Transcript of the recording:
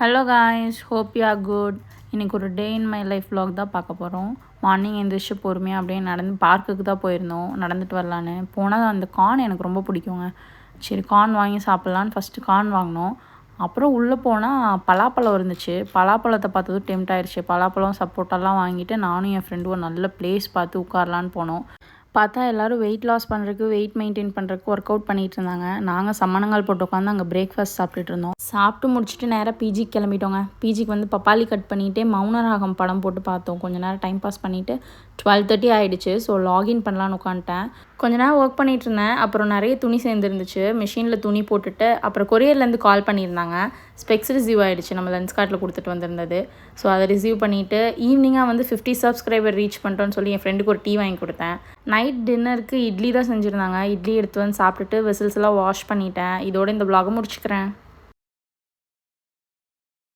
Hello guys, hope you are good. இன்றைக்கி ஒரு டே in my life vlog தான் பார்க்க போகிறோம். மார்னிங் எழுந்திரிச்சு பொறுமையாக அப்படியே நடந்து பார்க்குக்கு தான் போயிருந்தோம், நடந்துட்டு வரலான்னு போனால் அந்த கார்ன் எனக்கு ரொம்ப பிடிக்குங்க. சரி கார்ன் வாங்கி சாப்பிட்லான்னு ஃபஸ்ட்டு கார்ன் வாங்கினோம். அப்புறம் உள்ளே போனால் பலாப்பழம் இருந்துச்சு. பலாப்பழத்தை பார்த்ததும் டெம்ட் ஆயிடுச்சு. பலாப்பழம் சப்போட்டாலாம் வாங்கிட்டு நானும் என் ஃப்ரெண்டும் ஒரு நல்ல பிளேஸ் பார்த்து உட்காரலான்னு போனோம். பார்த்தா எல்லோரும் வெயிட் லாஸ் பண்ணுறதுக்கு, வெயிட் மெயின்டைன் பண்ணுறதுக்கு ஒர்க் அவுட் பண்ணிகிட்டு இருந்தாங்க. நாங்கள் சம்மணங்கால் போட்டு உட்காந்து அங்கே பிரேக்ஃபாஸ்ட் சாப்பிட்டுட்டு இருந்தோம். சாப்பிட்டு முடிச்சுட்டு நேராக பிஜிக்கு கிளம்பிட்டோங்க. பிஜிக்கு வந்து பப்பாளி கட் பண்ணிவிட்டு மௌனராகம் படம் போட்டு பார்த்தோம். கொஞ்சம் நேரம் டைம் பாஸ் பண்ணிவிட்டு 12:30 ஆகிடுச்சு. ஸோ லாகின் பண்ணலான்னு உட்காந்துட்டேன். கொஞ்ச நேரம் ஒர்க் பண்ணிகிட்டு இருந்தேன். அப்புறம் நிறைய துணி சேர்ந்துருந்துச்சு. மிஷினில் துணி போட்டுட்டு அப்புறம் கொரியர்லேருந்து கால் பண்ணியிருந்தாங்க. ஸ்பெக்ஸ் ரிசீவ் ஆகிடுச்சு, நம்ம லென்ஸ் கார்ட்டில் கொடுத்துட்டு வந்திருந்தது. ஸோ அதை ரிசீவ் பண்ணிவிட்டு ஈவினிங்காக வந்து 50 சப்ஸ்கிரைபர் ரீச் பண்ணிட்டோன்னு சொல்லி என் ஃப்ரெண்டுக்கு ஒரு டீ வாங்கி கொடுத்தேன். நைட் டின்னருக்கு இட்லி தான் செஞ்சுருந்தாங்க. இட்லி எடுத்து வந்து சாப்பிட்டுட்டு வெசில்ஸ் எல்லாம் வாஷ் பண்ணிட்டேன். இதோட இந்த vlog முடிச்சுக்கிறேன்.